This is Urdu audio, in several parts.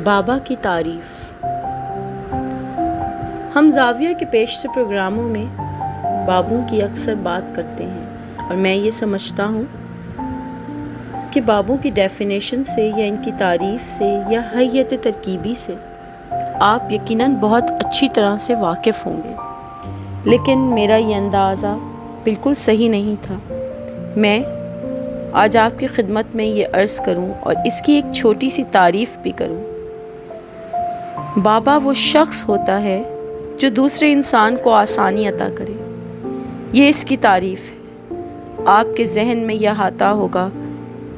بابا کی تعریف۔ ہم زاویہ کے پیشتر پروگراموں میں بابوں کی اکثر بات کرتے ہیں، اور میں یہ سمجھتا ہوں کہ بابوں کی ڈیفینیشن سے یا ان کی تعریف سے یا حیت ترکیبی سے آپ یقیناً بہت اچھی طرح سے واقف ہوں گے، لیکن میرا یہ اندازہ بالکل صحیح نہیں تھا۔ میں آج آپ کی خدمت میں یہ عرض کروں اور اس کی ایک چھوٹی سی تعریف بھی کروں۔ بابا وہ شخص ہوتا ہے جو دوسرے انسان کو آسانی عطا کرے، یہ اس کی تعریف ہے۔ آپ کے ذہن میں یہ آتا ہوگا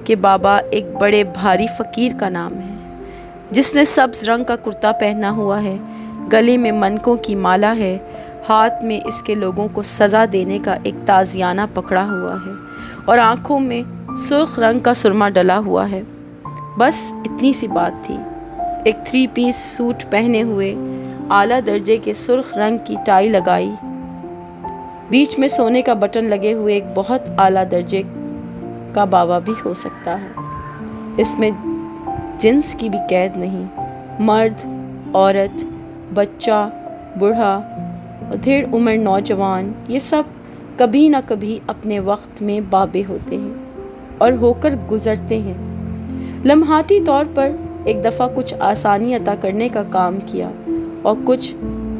کہ بابا ایک بڑے بھاری فقیر کا نام ہے جس نے سبز رنگ کا کرتا پہنا ہوا ہے، گلے میں منکوں کی مالا ہے، ہاتھ میں اس کے لوگوں کو سزا دینے کا ایک تازیانہ پکڑا ہوا ہے اور آنکھوں میں سرخ رنگ کا سرما ڈلا ہوا ہے۔ بس اتنی سی بات تھی۔ ایک 3 پیس سوٹ پہنے ہوئے، اعلیٰ درجے کے سرخ رنگ کی ٹائی لگائی، بیچ میں سونے کا بٹن لگے ہوئے ایک بہت اعلیٰ درجے کا بابا بھی ہو سکتا ہے۔ اس میں جنس کی بھی قید نہیں، مرد، عورت، بچہ، بوڑھا، ادھیڑ عمر نوجوان، یہ سب کبھی نہ کبھی اپنے وقت میں بابے ہوتے ہیں اور ہو کر گزرتے ہیں۔ لمحاتی طور پر ایک دفعہ کچھ آسانی عطا کرنے کا کام کیا اور کچھ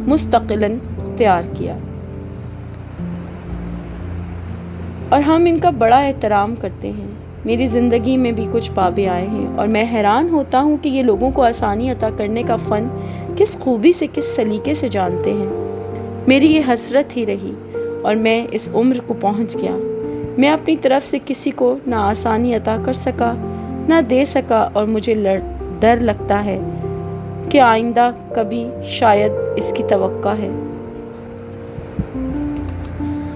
مستقلاً اختیار کیا، اور ہم ان کا بڑا احترام کرتے ہیں۔ میری زندگی میں بھی کچھ بابے آئے ہیں اور میں حیران ہوتا ہوں کہ یہ لوگوں کو آسانی عطا کرنے کا فن کس خوبی سے، کس سلیقے سے جانتے ہیں۔ میری یہ حسرت ہی رہی اور میں اس عمر کو پہنچ گیا، میں اپنی طرف سے کسی کو نہ آسانی عطا کر سکا نہ دے سکا، اور مجھے ڈر لگتا ہے کہ آئندہ کبھی شاید اس کی توقع ہے۔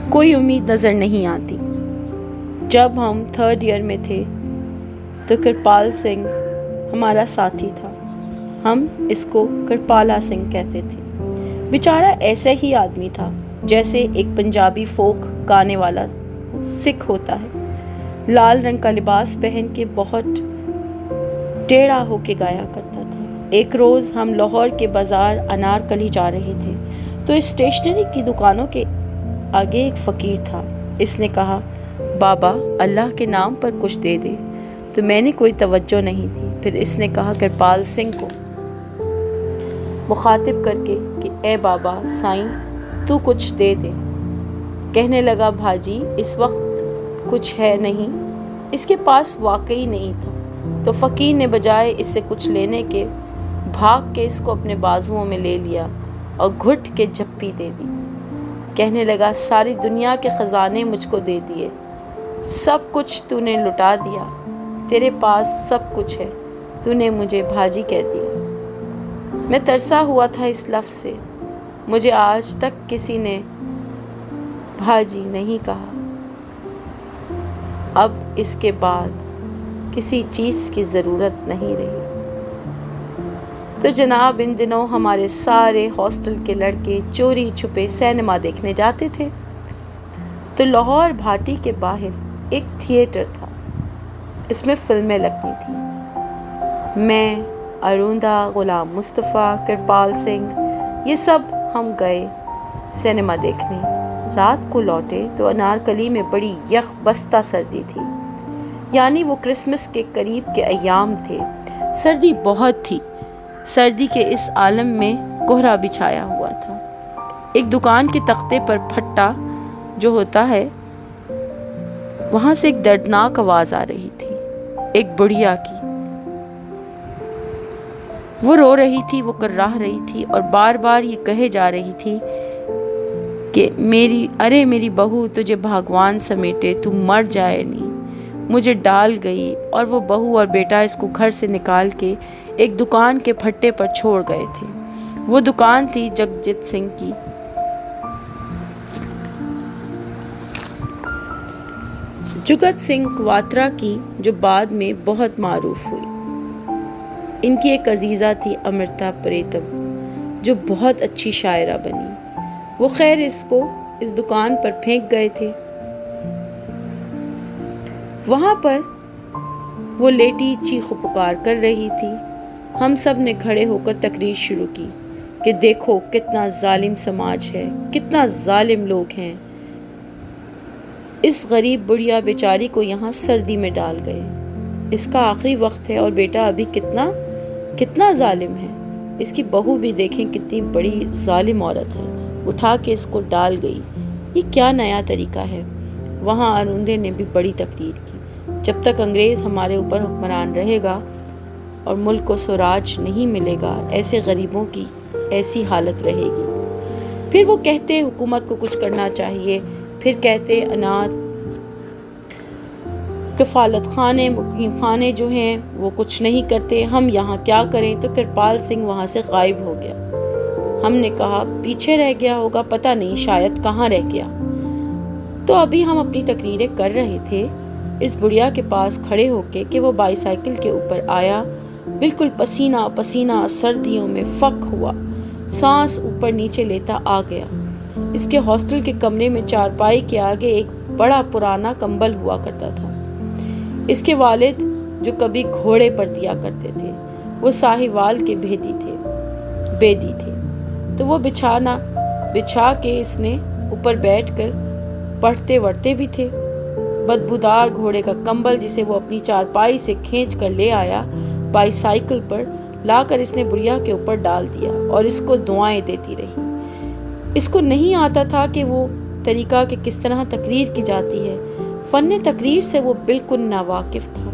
کوئی امید نظر نہیں آتی۔ جب ہم 3rd ایئر میں تھے تو کرپال سنگھ ہمارا ساتھی تھا، ہم اس کو کرپالا سنگھ کہتے تھے۔ بیچارہ ایسا ہی آدمی تھا جیسے ایک پنجابی فوک گانے والا سکھ ہوتا ہے، لال رنگ کا لباس پہن کے بہت ٹیڑھا ہو کے گایا کرتا تھا۔ ایک روز ہم لاہور کے بازار انارکلی جا رہے تھے تو اسٹیشنری کی دکانوں کے آگے ایک فقیر تھا۔ اس نے کہا، بابا اللہ کے نام پر کچھ دے دے، تو میں نے کوئی توجہ نہیں دی۔ پھر اس نے کہا کرپال سنگھ کو مخاطب کر کے کہ اے بابا سائیں تو کچھ دے دے۔ کہنے لگا، بھاجی اس وقت کچھ ہے نہیں۔ اس کے پاس واقعی نہیں تھا، تو فقیر نے بجائے اس سے کچھ لینے کے بھاگ کے اس کو اپنے بازوؤں میں لے لیا اور گھٹ کے جھپی دے دی۔ کہنے لگا، ساری دنیا کے خزانے مجھ کو دے دیے، سب کچھ تو نے لٹا دیا، تیرے پاس سب کچھ ہے، تو نے مجھے بھاجی کہہ دیا۔ میں ترسا ہوا تھا اس لفظ سے، مجھے آج تک کسی نے بھاجی نہیں کہا۔ اب اس کے بعد کسی چیز کی ضرورت نہیں رہی۔ تو جناب ان دنوں ہمارے سارے ہاسٹل کے لڑکے چوری چھپے سینما دیکھنے جاتے تھے، تو لاہور بھاٹی کے باہر ایک تھیٹر تھا، اس میں فلمیں لگتی تھیں۔ میں، اروندھا، غلام مصطفیٰ، کرپال سنگھ، یہ سب ہم گئے سینما دیکھنے۔ رات کو لوٹے تو انارکلی میں بڑی یخ بستہ سردی تھی، یعنی وہ کرسمس کے قریب کے ایام تھے۔ سردی بہت تھی۔ سردی کے اس عالم میں کوہرا بھی چھایا ہوا تھا۔ ایک دکان کے تختے پر پھٹا جو ہوتا ہے، وہاں سے ایک دردناک آواز آ رہی تھی، ایک بڑھیا کی۔ وہ رو رہی تھی، وہ کراہ رہی تھی اور بار بار یہ کہے جا رہی تھی کہ میری بہو تجھے بھگوان سمیٹے، تو مر جائے نہیں۔ مجھے ڈال گئی، اور وہ بہو اور بیٹا اس کو گھر سے نکال کے ایک دکان کے پھٹے پر چھوڑ گئے تھے۔ وہ دکان تھی جگجیت سنگھ کی۔ جگت سنگھ کواترا کی، جو بعد میں بہت معروف ہوئی۔ ان کی ایک عزیزہ تھی امرتا پریتم، جو بہت اچھی شاعرہ بنی۔ وہ خیر اس کو اس دکان پر پھینک گئے تھے۔ وہاں پر وہ لیٹی چیخ و پکار کر رہی تھی۔ ہم سب نے کھڑے ہو کر تقریر شروع کی کہ دیکھو کتنا ظالم سماج ہے، کتنا ظالم لوگ ہیں، اس غریب بڑھیا بیچاری کو یہاں سردی میں ڈال گئے، اس کا آخری وقت ہے اور بیٹا ابھی کتنا ظالم ہے، اس کی بہو بھی دیکھیں کتنی بڑی ظالم عورت ہے، اٹھا کے اس کو ڈال گئی، یہ کیا نیا طریقہ ہے۔ وہاں آروندے نے بھی بڑی تقریر کی، جب تک انگریز ہمارے اوپر حکمران رہے گا اور ملک کو سوراج نہیں ملے گا، ایسے غریبوں کی ایسی حالت رہے گی۔ پھر وہ کہتے حکومت کو کچھ کرنا چاہیے، پھر کہتے اناتھ کفالت خانے مقیم خانے جو ہیں وہ کچھ نہیں کرتے، ہم یہاں کیا کریں۔ تو کرپال سنگھ وہاں سے غائب ہو گیا۔ ہم نے کہا پیچھے رہ گیا ہوگا، پتہ نہیں شاید کہاں رہ گیا۔ تو ابھی ہم اپنی تقریریں کر رہے تھے، اس بڑھیا کے پاس کھڑے ہو کے کہ وہ بائی سائیکل کے اوپر آیا، بالکل پسینہ پسینہ سردیوں میں فک ہوا، سانس اوپر نیچے لیتا آ گیا۔ اس کے ہاسٹل کے کمرے میں چارپائی کے آگے ایک بڑا پرانا کمبل ہوا کرتا تھا۔ اس کے والد جو کبھی گھوڑے پر دیا کرتے تھے، وہ ساہیوال کے بیدی تھے، تو وہ بچھا کے اس نے اوپر بیٹھ کر پڑھتے وڑھتے بھی تھے۔ بدبودار گھوڑے کا کمبل جسے وہ اپنی چارپائی سے کھینچ کر لے آیا، بائی سائیکل پر لا کر اس نے بڑھیا کے اوپر ڈال دیا اور اس کو دعائیں دیتی رہی۔ اس کو نہیں آتا تھا کہ وہ طریقہ کہ کس طرح تقریر کی جاتی ہے، فن تقریر سے وہ بالکل ناواقف تھا۔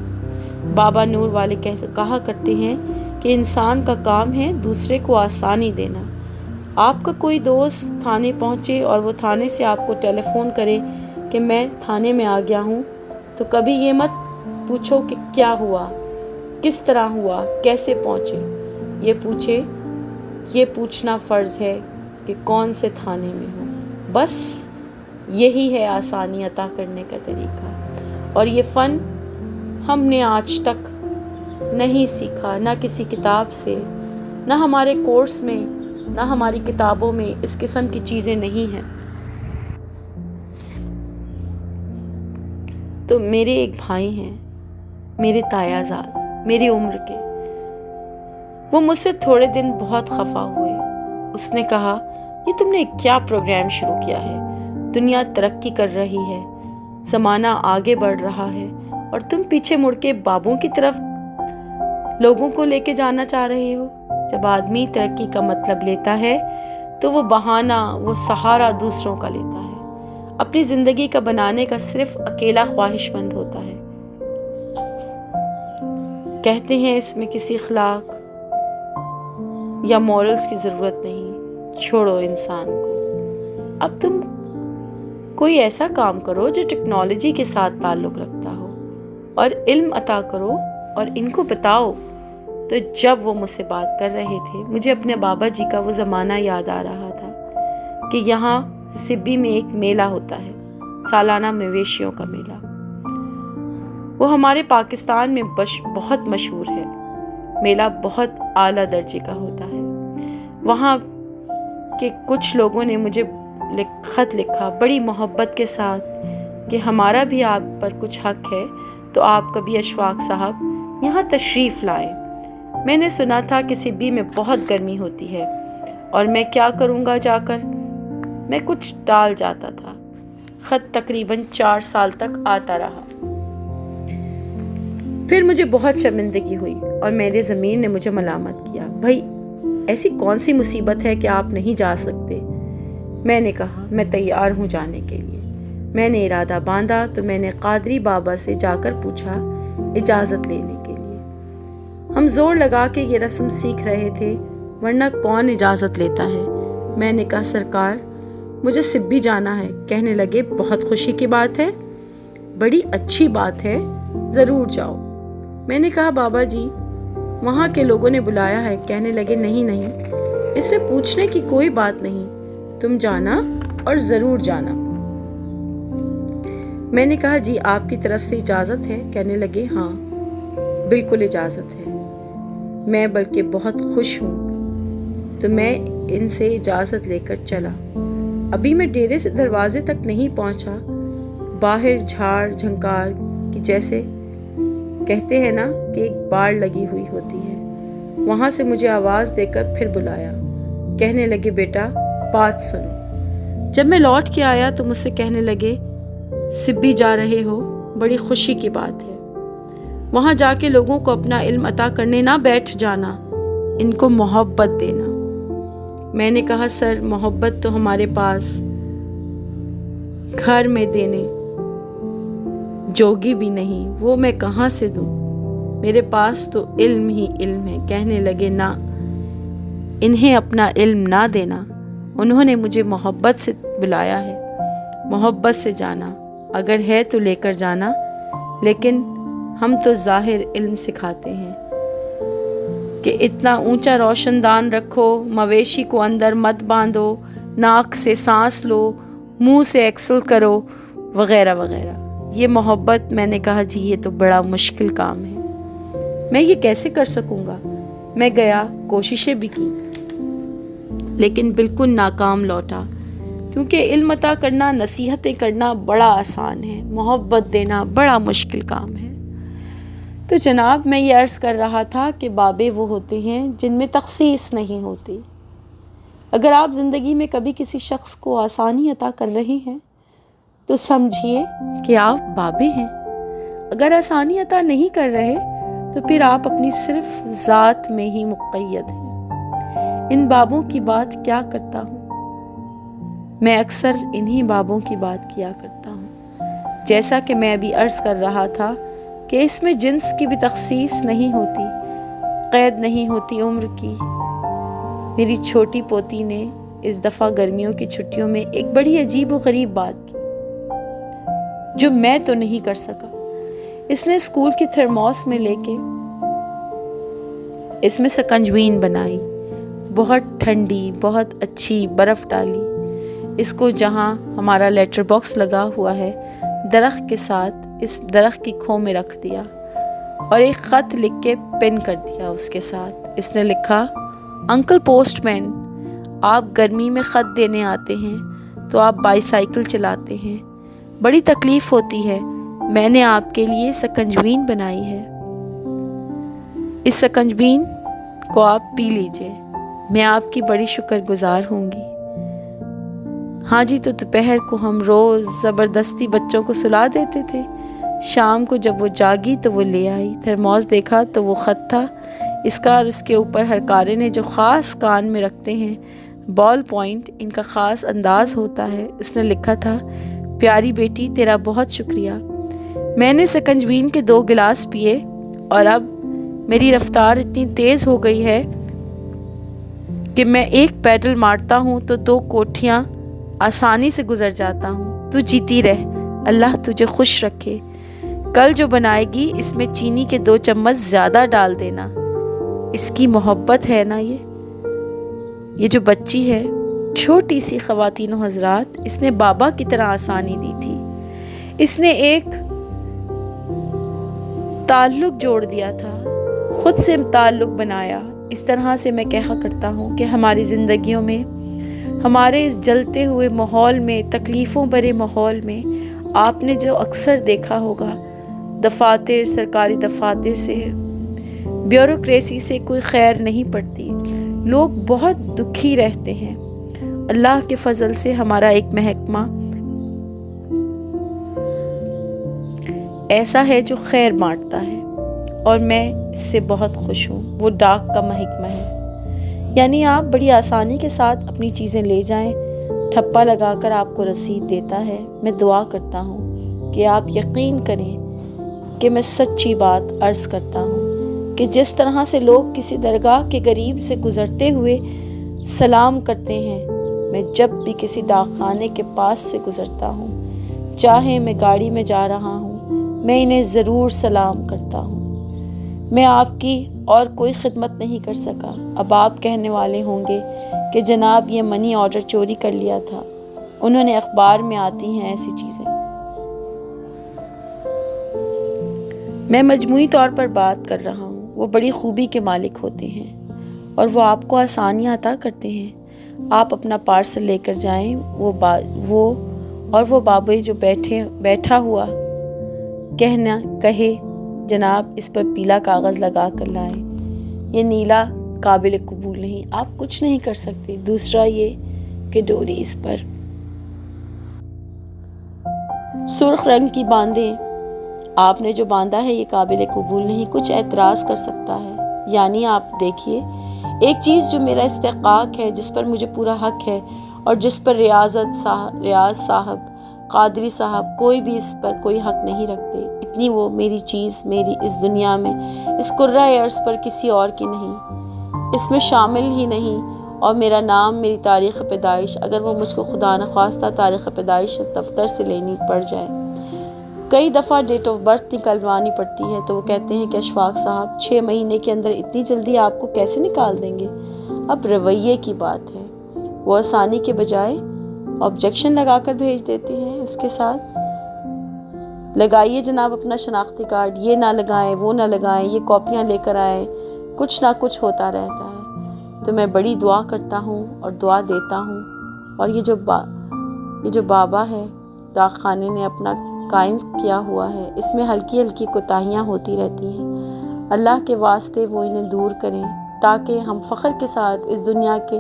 بابا نور والے کہا کرتے ہیں کہ انسان کا کام ہے دوسرے کو آسانی دینا۔ آپ کا کوئی دوست تھانے پہنچے اور وہ تھانے سے آپ کو ٹیلی فون کرے کہ میں تھانے میں آ گیا ہوں، تو کبھی یہ مت پوچھو کہ کیا ہوا، کس طرح ہوا، کیسے پہنچے، یہ پوچھنا فرض ہے کہ کون سے تھانے میں ہو۔ بس یہی ہے آسانی عطا کرنے کا طریقہ، اور یہ فن ہم نے آج تک نہیں سیکھا، نہ کسی کتاب سے، نہ ہمارے کورس میں، نہ ہماری کتابوں میں اس قسم کی چیزیں نہیں ہیں۔ تو میرے ایک بھائی ہیں، میرے تایا زاد، میری عمر کے، وہ مجھ سے تھوڑے دن بہت خفا ہوئے۔ اس نے کہا یہ تم نے کیا پروگرام شروع کیا ہے، دنیا ترقی کر رہی ہے، زمانہ آگے بڑھ رہا ہے، اور تم پیچھے مڑ کے بابوں کی طرف لوگوں کو لے کے جانا چاہ رہے ہو۔ جب آدمی ترقی کا مطلب لیتا ہے تو وہ بہانہ، وہ سہارا دوسروں کا لیتا ہے، اپنی زندگی کا بنانے کا صرف اکیلا خواہش مند ہوتا ہے۔ کہتے ہیں اس میں کسی اخلاق یا مورلز کی ضرورت نہیں، چھوڑو انسان کو۔ اب تم کوئی ایسا کام کرو جو ٹیکنالوجی کے ساتھ تعلق رکھتا ہو، اور علم عطا کرو اور ان کو بتاؤ۔ تو جب وہ مجھ سے بات کر رہے تھے، مجھے اپنے بابا جی کا وہ زمانہ یاد آ رہا تھا کہ یہاں سبی میں ایک میلہ ہوتا ہے، سالانہ مویشیوں کا میلہ۔ وہ ہمارے پاکستان میں بہت مشہور ہے، میلہ بہت اعلیٰ درجے کا ہوتا ہے۔ وہاں کے کچھ لوگوں نے مجھے خط لکھا بڑی محبت کے ساتھ کہ ہمارا بھی آپ پر کچھ حق ہے، تو آپ کبھی اشفاق صاحب یہاں تشریف لائیں۔ میں نے سنا تھا کہ سبی میں بہت گرمی ہوتی ہے، اور میں کیا کروں گا جا کر، میں کچھ ٹال جاتا تھا۔ خط تقریباً 4 سال تک آتا رہا۔ پھر مجھے بہت شرمندگی ہوئی اور میرے ضمیر نے مجھے ملامت کیا، بھائی ایسی کون سی مصیبت ہے کہ آپ نہیں جا سکتے؟ میں نے کہا میں تیار ہوں جانے کے لیے۔ میں نے ارادہ باندھا تو میں نے قادری بابا سے جا کر پوچھا اجازت لینے کے لیے۔ ہم زور لگا کے یہ رسم سیکھ رہے تھے، ورنہ کون اجازت لیتا ہے۔ میں نے کہا سرکار مجھے سبی جانا ہے۔ کہنے لگے بہت خوشی کی بات ہے، بڑی اچھی بات ہے، ضرور جاؤ۔ میں نے کہا بابا جی وہاں کے لوگوں نے بلایا ہے۔ کہنے لگے نہیں، اس میں پوچھنے کی کوئی بات نہیں، تم جانا اور ضرور جانا۔ میں نے کہا جی آپ کی طرف سے اجازت ہے؟ کہنے لگے ہاں بالکل اجازت ہے، میں بلکہ بہت خوش ہوں۔ تو میں ان سے اجازت لے کر چلا۔ ابھی میں ڈیرے سے دروازے تک نہیں پہنچا، باہر جھاڑ جھنکار کی جیسے کہتے ہیں نا کہ ایک باڑ لگی ہوئی ہوتی ہے۔ وہاں سے مجھے آواز دے کر پھر بلایا، کہنے لگے بیٹا بات سنو۔ جب میں لوٹ کے آیا تو مجھ سے کہنے لگے سبی جا رہے ہو، بڑی خوشی کی بات ہے۔ وہاں جا کے لوگوں کو اپنا علم عطا کرنے نہ بیٹھ جانا، ان کو محبت دینا۔ میں نے کہا سر محبت تو ہمارے پاس گھر میں دینے جوگی بھی نہیں، وہ میں کہاں سے دوں، میرے پاس تو علم ہی علم ہے۔ کہنے لگے نہ، انہیں اپنا علم نہ دینا، انہوں نے مجھے محبت سے بلایا ہے، محبت سے جانا، اگر ہے تو لے کر جانا، لیکن ہم تو ظاہر علم سکھاتے ہیں کہ اتنا اونچا روشن دان رکھو، مویشی کو اندر مت باندھو، ناک سے سانس لو، منہ سے ایکسل کرو، وغیرہ وغیرہ۔ یہ محبت، میں نے کہا جی یہ تو بڑا مشکل کام ہے، میں یہ کیسے کر سکوں گا؟ میں گیا، کوششیں بھی کی، لیکن بالکل ناکام لوٹا، کیونکہ علم عطا کرنا، نصیحتیں کرنا بڑا آسان ہے، محبت دینا بڑا مشکل کام ہے۔ تو جناب میں یہ عرض کر رہا تھا کہ بابے وہ ہوتے ہیں جن میں تخصیص نہیں ہوتی۔ اگر آپ زندگی میں کبھی کسی شخص کو آسانی عطا کر رہے ہیں تو سمجھیے کہ آپ بابے ہیں۔ اگر آسانی عطا نہیں کر رہے تو پھر آپ اپنی صرف ذات میں ہی مقید ہیں۔ ان بابوں کی بات کیا کرتا ہوں میں، اکثر انہی بابوں کی بات کیا کرتا ہوں۔ جیسا کہ میں ابھی عرض کر رہا تھا کہ اس میں جنس کی بھی تخصیص نہیں ہوتی، قید نہیں ہوتی عمر کی۔ میری چھوٹی پوتی نے اس دفعہ گرمیوں کی چھٹیوں میں ایک بڑی عجیب و غریب بات کی جو میں تو نہیں کر سکا۔ اس نے اسکول کی تھرموس میں لے کے اس میں سکنجوین بنائی، بہت ٹھنڈی، بہت اچھی، برف ڈالی، اس کو جہاں ہمارا لیٹر باکس لگا ہوا ہے درخت کے ساتھ اس درخت کی کھو میں رکھ دیا، اور ایک خط لکھ کے پن کر دیا اس کے ساتھ۔ اس نے لکھا انکل پوسٹ مین، آپ گرمی میں خط دینے آتے ہیں تو آپ بائی سائیکل چلاتے ہیں، بڑی تکلیف ہوتی ہے، میں نے آپ کے لیے سکنجوین بنائی ہے، اس سکنجبین کو آپ پی لیجئے، میں آپ کی بڑی شکر گزار ہوں گی۔ ہاں جی، تو دوپہر کو ہم روز زبردستی بچوں کو سلا دیتے تھے، شام کو جب وہ جاگی تو وہ لے آئی، تھرموس دیکھا تو وہ خط تھا، اس کا اور اس کے اوپر ہرکارے نے جو خاص کان میں رکھتے ہیں بال پوائنٹ، ان کا خاص انداز ہوتا ہے، اس نے لکھا تھا پیاری بیٹی تیرا بہت شکریہ، میں نے سکنجبین کے 2 گلاس پیے اور اب میری رفتار اتنی تیز ہو گئی ہے کہ میں ایک پیڈل مارتا ہوں تو 2 کوٹھیاں آسانی سے گزر جاتا ہوں، تو جیتی رہ، اللہ تجھے خوش رکھے، کل جو بنائے گی اس میں چینی کے 2 چمچ زیادہ ڈال دینا۔ اس کی محبت ہے نا یہ جو بچی ہے چھوٹی سی، خواتین و حضرات، اس نے بابا کی طرح آسانی دی تھی، اس نے ایک تعلق جوڑ دیا تھا، خود سے تعلق بنایا۔ اس طرح سے میں کہا کرتا ہوں کہ ہماری زندگیوں میں، ہمارے اس جلتے ہوئے ماحول میں، تکلیفوں بھرے ماحول میں، آپ نے جو اکثر دیکھا ہوگا دفاتر، سرکاری دفاتر سے، بیوروکریسی سے کوئی خیر نہیں پڑتی، لوگ بہت دکھی رہتے ہیں۔ اللہ کے فضل سے ہمارا ایک محکمہ ایسا ہے جو خیر بانٹتا ہے، اور میں اس سے بہت خوش ہوں۔ وہ ڈاک کا محکمہ ہے، یعنی آپ بڑی آسانی کے ساتھ اپنی چیزیں لے جائیں، ٹھپا لگا کر آپ کو رسید دیتا ہے۔ میں دعا کرتا ہوں کہ آپ یقین کریں کہ میں سچی بات عرض کرتا ہوں کہ جس طرح سے لوگ کسی درگاہ کے قریب سے گزرتے ہوئے سلام کرتے ہیں، میں جب بھی کسی ڈاک خانے کے پاس سے گزرتا ہوں، چاہے میں گاڑی میں جا رہا ہوں، میں انہیں ضرور سلام کرتا ہوں۔ میں آپ کی اور کوئی خدمت نہیں کر سکا۔ اب آپ کہنے والے ہوں گے کہ جناب یہ منی آرڈر چوری کر لیا تھا، انہوں نے اخبار میں آتی ہیں ایسی چیزیں۔ میں مجموعی طور پر بات کر رہا ہوں، وہ بڑی خوبی کے مالک ہوتے ہیں اور وہ آپ کو آسانیاں عطا کرتے ہیں۔ آپ اپنا پارسل لے کر جائیں، وہ بابے جو بیٹھا ہوا کہے جناب اس پر پیلا کاغذ لگا کر لائیں، یہ نیلا قابل قبول نہیں، آپ کچھ نہیں کر سکتے۔ دوسرا یہ کہ ڈوری اس پر سرخ رنگ کی باندھیں، آپ نے جو باندھا ہے یہ قابل قبول نہیں، کچھ اعتراض کر سکتا ہے۔ یعنی آپ دیکھیے، ایک چیز جو میرا استحقاق ہے، جس پر مجھے پورا حق ہے اور جس پر ریاض صاحب، قادری صاحب کوئی بھی اس پر کوئی حق نہیں رکھتے، اتنی وہ میری چیز میری اس دنیا میں، اس کرۂ ارض پر کسی اور کی نہیں، اس میں شامل ہی نہیں۔ اور میرا نام، میری تاریخ پیدائش، اگر وہ مجھ کو خدا نخواستہ تاریخ پیدائش دفتر سے لینی پڑ جائے، کئی دفعہ ڈیٹ آف برتھ نکلوانی پڑتی ہے، تو وہ کہتے ہیں کہ اشفاق صاحب 6 مہینے کے اندر اتنی جلدی آپ کو کیسے نکال دیں گے؟ اب رویے کی بات ہے، وہ آسانی کے بجائے آبجیکشن لگا کر بھیج دیتے ہیں۔ اس کے ساتھ لگائیے جناب اپنا شناختی کارڈ، یہ نہ لگائیں، وہ نہ لگائیں، یہ کاپیاں لے کر آئیں، کچھ نہ کچھ ہوتا رہتا ہے۔ تو میں بڑی دعا کرتا ہوں اور دعا دیتا ہوں، اور یہ جو بابا ہے ڈاک خانے نے اپنا قائم کیا ہوا ہے، اس میں ہلکی ہلکی کوتاہیاں ہوتی رہتی ہیں، اللہ کے واسطے وہ انہیں دور کریں تاکہ ہم فخر کے ساتھ اس دنیا کے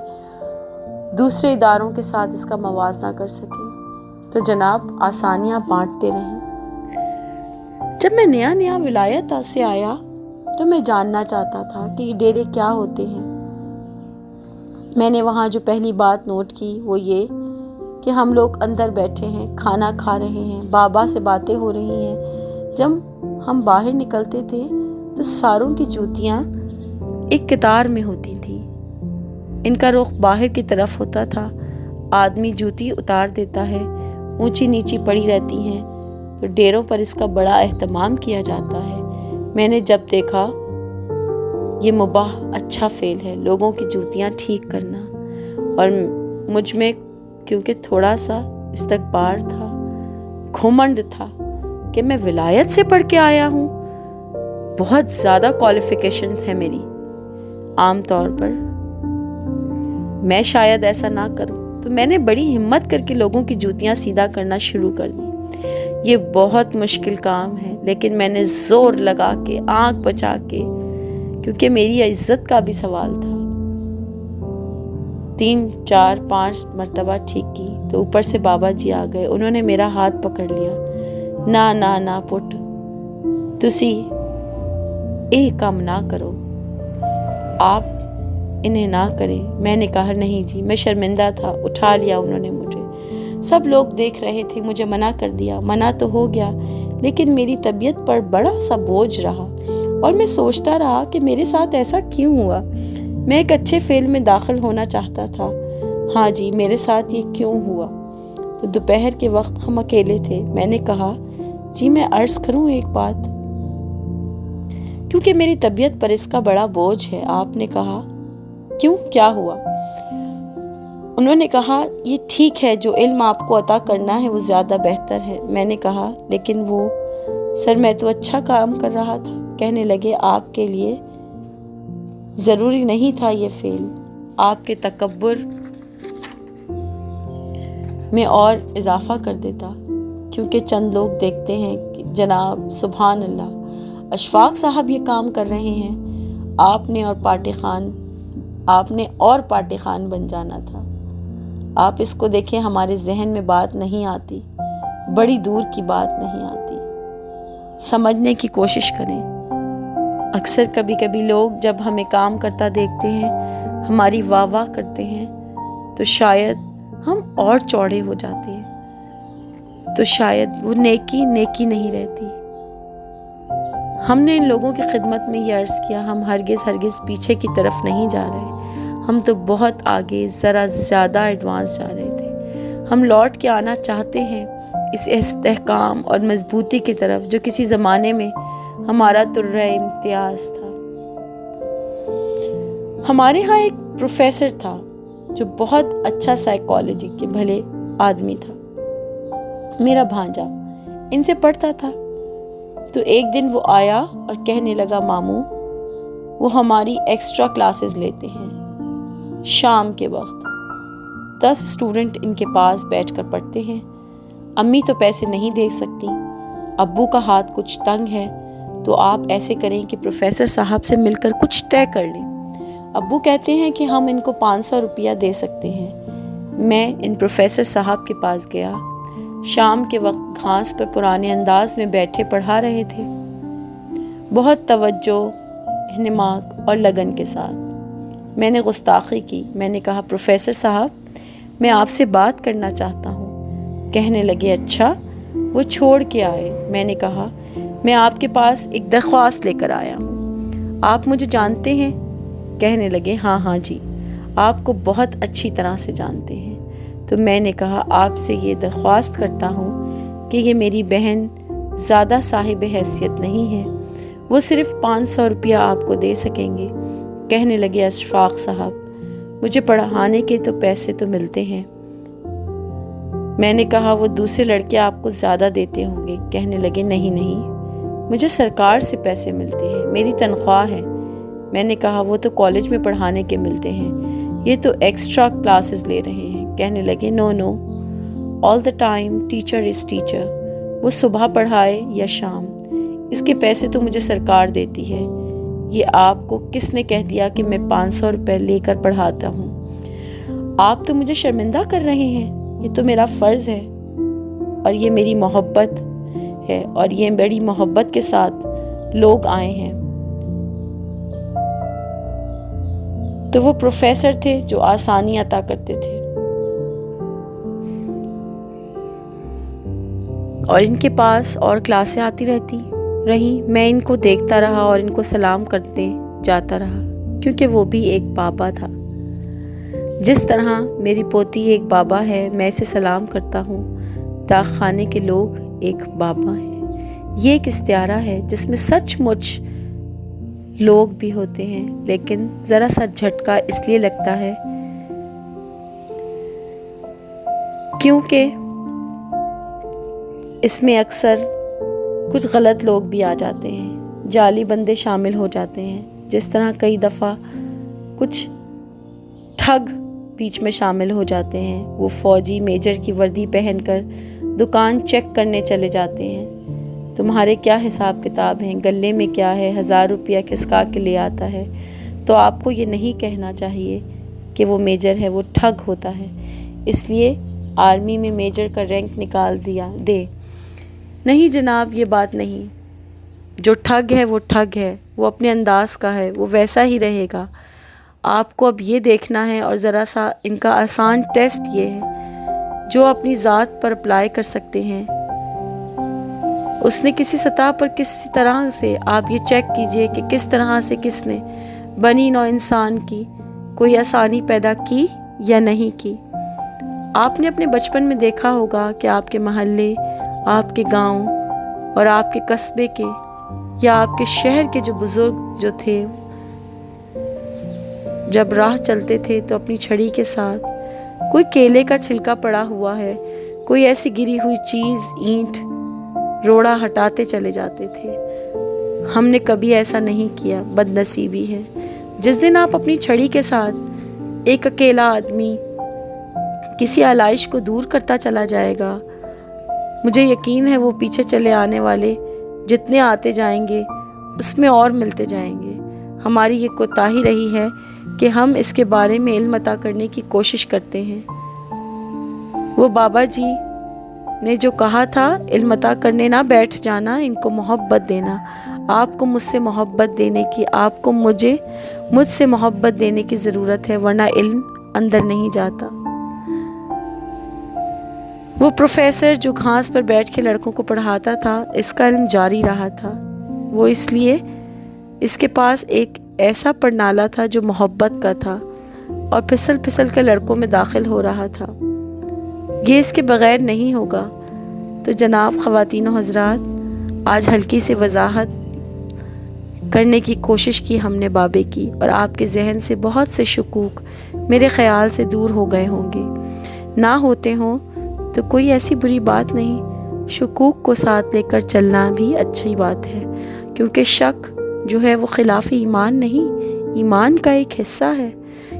دوسرے اداروں کے ساتھ اس کا موازنہ کر سکیں۔ تو جناب آسانیاں بانٹتے رہیں۔ جب میں نیا ولایت سے آیا تو میں جاننا چاہتا تھا کہ یہ ڈیرے کیا ہوتے ہیں۔ میں نے وہاں جو پہلی بات نوٹ کی وہ یہ کہ ہم لوگ اندر بیٹھے ہیں، کھانا کھا رہے ہیں، بابا سے باتیں ہو رہی ہیں۔ جب ہم باہر نکلتے تھے تو ساروں کی جوتیاں ایک قطار میں ہوتی تھیں، ان کا رخ باہر کی طرف ہوتا تھا۔ آدمی جوتی اتار دیتا ہے، اونچی نیچی پڑی رہتی ہیں، تو ڈیروں پر اس کا بڑا اہتمام کیا جاتا ہے۔ میں نے جب دیکھا یہ مباح اچھا فعل ہے، لوگوں کی جوتیاں ٹھیک کرنا، اور مجھ میں کیونکہ تھوڑا سا استکبار تھا، گھمنڈ تھا کہ میں ولایت سے پڑھ کے آیا ہوں، بہت زیادہ کوالیفیکیشن ہے میری، عام طور پر میں شاید ایسا نہ کروں، تو میں نے بڑی ہمت کر کے لوگوں کی جوتیاں سیدھا کرنا شروع کر دی۔ یہ بہت مشکل کام ہے، لیکن میں نے زور لگا کے، آنکھ بچا کے، کیونکہ میری عزت کا بھی سوال تھا، 3 4 5 مرتبہ ٹھیک کی تو اوپر سے بابا جی آ گئے، انہوں نے میرا ہاتھ پکڑ لیا۔ نہ پٹ، تسی اے کام نہ کرو، آپ انہیں نہ کریں۔ میں نے کہا نہیں جی، میں شرمندہ تھا۔ اٹھا لیا انہوں نے مجھے، سب لوگ دیکھ رہے تھے، مجھے منع کر دیا۔ منع تو ہو گیا، لیکن میری طبیعت پر بڑا سا بوجھ رہا، اور میں سوچتا رہا کہ میرے ساتھ ایسا کیوں ہوا۔ میں ایک اچھے فیل میں داخل ہونا چاہتا تھا، ہاں جی میرے ساتھ یہ کیوں ہوا۔ تو دوپہر کے وقت ہم اکیلے تھے، میں نے کہا جی میں عرض کروں ایک بات، کیونکہ میری طبیعت پر اس کا بڑا بوجھ ہے۔ آپ نے کہا کیوں، کیا ہوا؟ انہوں نے کہا یہ ٹھیک ہے، جو علم آپ کو عطا کرنا ہے وہ زیادہ بہتر ہے۔ میں نے کہا لیکن وہ سر میں تو اچھا کام کر رہا تھا۔ کہنے لگے آپ کے لیے ضروری نہیں تھا یہ فعل، آپ کے تکبر میں اور اضافہ کر دیتا، کیونکہ چند لوگ دیکھتے ہیں کہ جناب سبحان اللہ اشفاق صاحب یہ کام کر رہے ہیں، آپ نے اور پارٹی خان بن جانا تھا۔ آپ اس کو دیکھیں، ہمارے ذہن میں بات نہیں آتی، بڑی دور کی بات نہیں آتی، سمجھنے کی کوشش کریں۔ اکثر کبھی لوگ جب ہمیں کام کرتا دیکھتے ہیں، ہماری واہ واہ کرتے ہیں، تو شاید ہم اور چوڑے ہو جاتے ہیں، تو شاید وہ نیکی نہیں رہتی۔ ہم نے ان لوگوں کی خدمت میں یہ عرض کیا، ہم ہرگز پیچھے کی طرف نہیں جا رہے، ہم تو بہت آگے، ذرا زیادہ ایڈوانس جا رہے تھے۔ ہم لوٹ کے آنا چاہتے ہیں اس استحکام اور مضبوطی کی طرف جو کسی زمانے میں ہمارا ترہ امتیاز تھا۔ ہمارے ہاں ایک پروفیسر تھا جو بہت اچھا سائیکالوجی کے بھلے آدمی تھا، میرا بھانجا ان سے پڑھتا تھا۔ تو ایک دن وہ آیا اور کہنے لگا ماموں وہ ہماری ایکسٹرا کلاسز لیتے ہیں، شام کے وقت 10 اسٹوڈنٹ ان کے پاس بیٹھ کر پڑھتے ہیں، امی تو پیسے نہیں دے سکتی، ابو کا ہاتھ کچھ تنگ ہے، تو آپ ایسے کریں کہ پروفیسر صاحب سے مل کر کچھ طے کر لیں۔ ابو کہتے ہیں کہ ہم ان کو 500 روپیہ دے سکتے ہیں۔ میں ان پروفیسر صاحب کے پاس گیا۔ شام کے وقت گھاس پر پرانے انداز میں بیٹھے پڑھا رہے تھے، بہت توجہ، اہتمام اور لگن کے ساتھ۔ میں نے گستاخی کی۔ میں نے کہا، پروفیسر صاحب، میں آپ سے بات کرنا چاہتا ہوں۔ کہنے لگے، اچھا، وہ چھوڑ کے آئے۔ میں نے کہا، میں آپ کے پاس ایک درخواست لے کر آیا ہوں، آپ مجھے جانتے ہیں؟ کہنے لگے، ہاں جی، آپ کو بہت اچھی طرح سے جانتے ہیں۔ تو میں نے کہا، آپ سے یہ درخواست کرتا ہوں کہ یہ میری بہن زیادہ صاحب حیثیت نہیں ہے، وہ صرف 500 روپیہ آپ کو دے سکیں گے۔ کہنے لگے، اشفاق صاحب، مجھے پڑھانے کے تو پیسے تو ملتے ہیں۔ میں نے کہا، وہ دوسرے لڑکے آپ کو زیادہ دیتے ہوں گے۔ کہنے لگے، نہیں، مجھے سرکار سے پیسے ملتے ہیں، میری تنخواہ ہے۔ میں نے کہا، وہ تو کالج میں پڑھانے کے ملتے ہیں، یہ تو ایکسٹرا کلاسز لے رہے ہیں۔ کہنے لگے، no, all the time teacher is teacher, وہ صبح پڑھائے یا شام، اس کے پیسے تو مجھے سرکار دیتی ہے۔ یہ آپ کو کس نے کہہ دیا کہ میں 500 روپے لے کر پڑھاتا ہوں؟ آپ تو مجھے شرمندہ کر رہے ہیں، یہ تو میرا فرض ہے، اور یہ میری محبت ہے، اور یہ بڑی محبت کے ساتھ لوگ آئے ہیں۔ تو وہ پروفیسر تھے جو آسانی عطا کرتے تھے، اور ان کے پاس اور کلاسیں آتی رہیں۔ میں ان کو دیکھتا رہا اور ان کو سلام کرتے جاتا رہا، کیونکہ وہ بھی ایک بابا تھا۔ جس طرح میری پوتی ایک بابا ہے، میں اسے سلام کرتا ہوں، ڈاک خانے کے لوگ ایک بابا ہیں۔ یہ ایک استعارہ ہے جس میں سچ مچ لوگ بھی ہوتے ہیں، لیکن ذرا سا جھٹکا اس لیے لگتا ہے کیونکہ اس میں اکثر کچھ غلط لوگ بھی آ جاتے ہیں، جعلی بندے شامل ہو جاتے ہیں۔ جس طرح کئی دفعہ کچھ ٹھگ بیچ میں شامل ہو جاتے ہیں، وہ فوجی میجر کی وردی پہن کر دکان چیک کرنے چلے جاتے ہیں، تمہارے کیا حساب کتاب ہیں، گلے میں کیا ہے، 1000 روپیہ کھسکا کے لے آتا ہے۔ تو آپ کو یہ نہیں کہنا چاہیے کہ وہ میجر ہے، وہ ٹھگ ہوتا ہے، اس لیے آرمی میں میجر کا رینک نکال دے۔ نہیں جناب، یہ بات نہیں، جو ٹھگ ہے وہ ٹھگ ہے، وہ اپنے انداز کا ہے، وہ ویسا ہی رہے گا۔ آپ کو اب یہ دیکھنا ہے، اور ذرا سا ان کا آسان ٹیسٹ یہ ہے جو اپنی ذات پر اپلائی کر سکتے ہیں۔ اس نے کسی سطح پر کسی طرح سے آپ یہ چیک کیجئے کہ کس طرح سے کس نے بنی نوع انسان کی کوئی آسانی پیدا کی یا نہیں کی۔ آپ نے اپنے بچپن میں دیکھا ہوگا کہ آپ کے محلے، آپ کے گاؤں اور آپ کے قصبے کے یا آپ کے شہر کے جو بزرگ جو تھے، جب راہ چلتے تھے تو اپنی چھڑی کے ساتھ کوئی کیلے کا چھلکا پڑا ہوا ہے، کوئی ایسی گری ہوئی چیز، اینٹ، روڑا ہٹاتے چلے جاتے تھے۔ ہم نے کبھی ایسا نہیں کیا، بد نصیبی ہے۔ جس دن آپ اپنی چھڑی کے ساتھ ایک اکیلا آدمی کسی آلائش کو دور کرتا چلا جائے گا، مجھے یقین ہے وہ پیچھے چلے آنے والے جتنے آتے جائیں گے اس میں اور ملتے جائیں گے۔ ہماری یہ کوتاہی رہی ہے کہ ہم اس کے بارے میں علم عطا کرنے کی کوشش کرتے ہیں۔ وہ بابا جی نے جو کہا تھا، علم عطا کرنے نہ بیٹھ جانا، ان کو محبت دینا۔ آپ کو مجھ سے محبت دینے کی، آپ کو مجھ سے محبت دینے کی ضرورت ہے، ورنہ علم اندر نہیں جاتا۔ وہ پروفیسر جو گھاس پر بیٹھ کے لڑکوں کو پڑھاتا تھا، اس کا علم جاری رہا تھا۔ وہ اس لیے اس کے پاس ایک ایسا پڑھنالا تھا جو محبت کا تھا، اور پھسل پھسل کے لڑکوں میں داخل ہو رہا تھا۔ یہ اس کے بغیر نہیں ہوگا۔ تو جناب خواتین و حضرات، آج ہلکی سی وضاحت کرنے کی کوشش کی ہم نے بابے کی، اور آپ کے ذہن سے بہت سے شکوک میرے خیال سے دور ہو گئے ہوں گے۔ نہ ہوتے ہوں تو کوئی ایسی بری بات نہیں، شکوک کو ساتھ لے کر چلنا بھی اچھی بات ہے، کیونکہ شک جو ہے وہ خلاف ایمان نہیں، ایمان کا ایک حصہ ہے،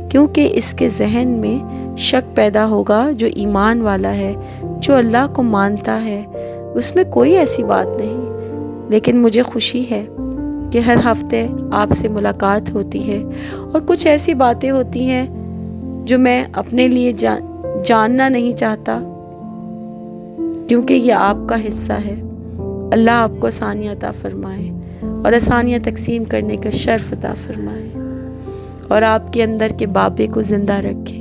کیونکہ اس کے ذہن میں شک پیدا ہوگا جو ایمان والا ہے، جو اللہ کو مانتا ہے، اس میں کوئی ایسی بات نہیں۔ لیکن مجھے خوشی ہے کہ ہر ہفتے آپ سے ملاقات ہوتی ہے اور کچھ ایسی باتیں ہوتی ہیں جو میں اپنے لیے جاننا نہیں چاہتا، کیونکہ یہ آپ کا حصہ ہے۔ اللہ آپ کو آسانیاں عطا فرمائے اور آسانیاں تقسیم کرنے کا شرف عطا فرمائے، اور آپ کے اندر کے بابے کو زندہ رکھے۔